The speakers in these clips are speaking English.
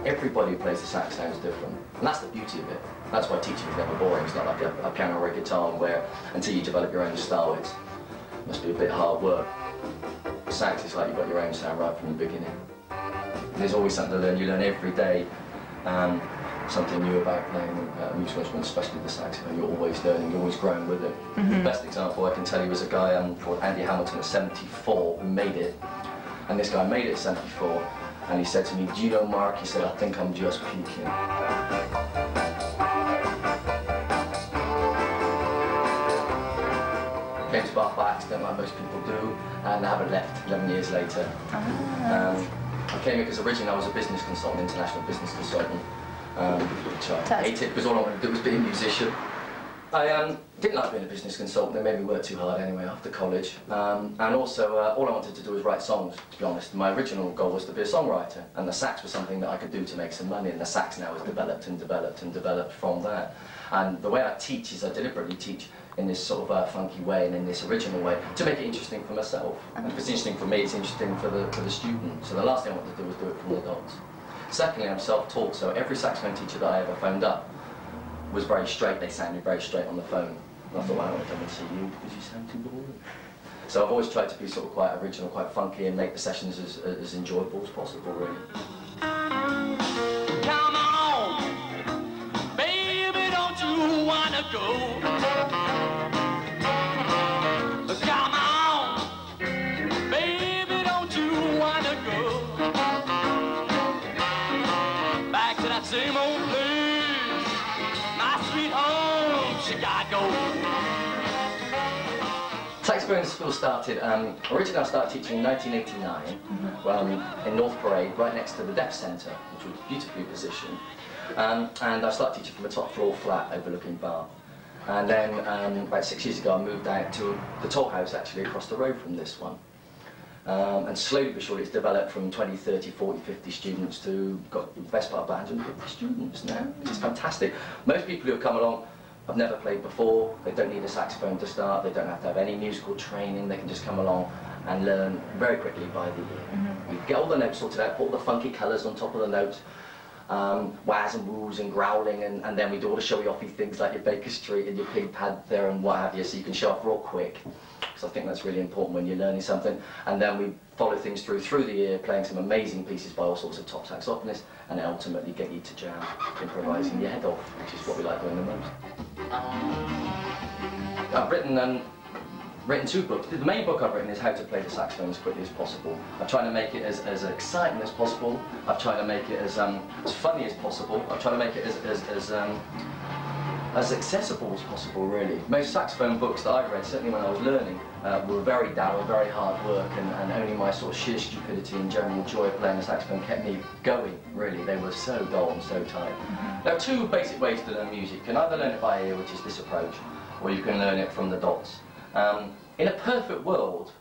everybody who plays the sax sounds different. And that's the beauty of it. That's why teaching is never boring. It's not like a piano or a guitar where until you develop your own style, it must be a bit hard work. Sax is like you've got your own sound right from the beginning. And there's always something to learn. You learn every day something new about playing a musical instrument, especially the saxophone. You're always learning, you're always growing with it. The best example I can tell you is a guy called Andy Hamilton at 74 who made it. And this guy made it at 74, and he said to me, "Do you know, Mark?" He said, "I think I'm just peaking." Came to Bath by accident, like most people do, and I haven't left 11 years later. I came here because originally I was a business consultant, international business consultant, which I hated because all I wanted to do was be a musician. I didn't like being a business consultant. They made me work too hard anyway after college. And also, all I wanted to do was write songs, to be honest. My original goal was to be a songwriter, and the sax was something that I could do to make some money, and the sax now has developed and developed and developed from that. And the way I teach is I deliberately teach in this sort of funky way and in this original way to make it interesting for myself. And if it's interesting for me, it's interesting for the student. So the last thing I wanted to do was do it from the dots. Secondly, I'm self-taught, so every saxophone teacher that I ever phoned up was very straight. They sounded very straight on the phone. And I thought, well, I want to come and see you because you sound too boring. So I've always tried to be sort of quite original, quite funky, and make the sessions as enjoyable as possible, really. Come on, baby, don't you want to go? Come on, baby, don't you want to go? Back to that same old place, my sweet home, Chicago. Saxophone school started, originally I started teaching in 1989 in North Parade, right next to the Deaf Centre, which was beautifully positioned. And I started teaching from a top floor flat overlooking Bath. And then about 6 years ago I moved out to the Toll House actually across the road from this one. And slowly but surely it's developed from 20, 30, 40, 50 students to, got the best part, about 150 students now. It's fantastic. Most people who have come along have never played before, they don't need a saxophone to start, they don't have to have any musical training, they can just come along and learn very quickly by the ear. We get all the notes sorted out, put all the funky colours on top of the notes, wahs and woos and growling, and then we do all the showy-offy things like your Baker Street and your Pig Panther and what have you, so you can show off real quick. Because I think that's really important when you're learning something. And then we follow things through the ear, playing some amazing pieces by all sorts of top saxophonists, and then ultimately get you to jam, improvising your head off, which is what we like doing the most. I've written two books. The main book I've written is How to Play the Saxophone as Quickly as Possible. I've tried to make it as exciting as possible. I've tried to make it as funny as possible. I've tried to make it as accessible as possible, really. Most saxophone books that I've read, certainly when I was learning, were very dour, very hard work, and only my sort of sheer stupidity and general joy of playing the saxophone kept me going, really. They were so dull and so tight. There are two basic ways to learn music. You can either learn it by ear, which is this approach, or you can learn it from the dots. In a perfect world,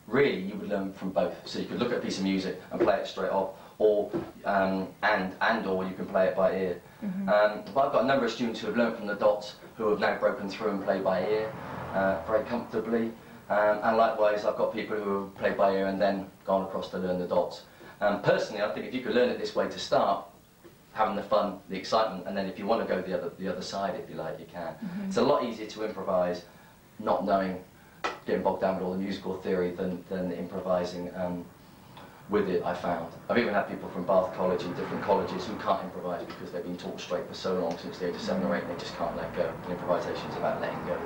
really, you would learn from both. So you could look at a piece of music and play it straight off, or or you can play it by ear. But I've got a number of students who have learned from the dots, who have now broken through and play by ear very comfortably. And likewise, I've got people who have played by ear and then gone across to learn the dots. Personally, I think if you could learn it this way to start, having the fun, the excitement, and then if you want to go the other side, if you like, you can. It's a lot easier to improvise, not knowing, getting bogged down with all the musical theory than improvising with it, I found. I've even had people from Bath College and different colleges who can't improvise because they've been taught straight for so long, since the age of 7 or 8, and they just can't let go. And improvisation's about letting go.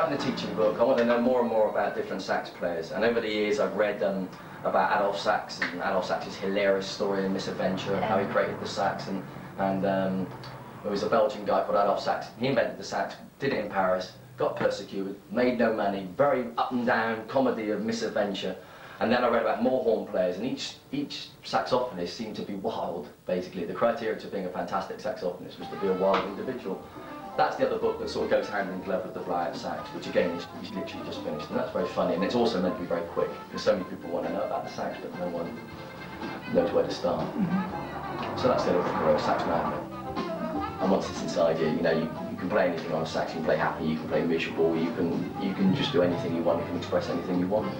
The teaching book, I want to know more and more about different sax players, and over the years I've read about Adolf Sax and Adolf Sax's hilarious story in Misadventure, how he created the sax, and there was a Belgian guy called Adolf Sax. He invented the sax, did it in Paris, got persecuted, made no money, very up and down comedy of misadventure. And then I read about more horn players, and each saxophonist seemed to be wild, basically. The criteria to being a fantastic saxophonist was to be a wild individual. That's the other book that sort of goes hand in glove with the Blowout Sax, which again is literally just finished, and that's very funny, and it's also meant to be very quick, because so many people want to know about the sax, but no one knows where to start. So that's the little career of sax madman. And once it's inside you, you know, you can play anything on a sax. You can play happy, you can play miserable, you can just do anything you want, you can express anything you want.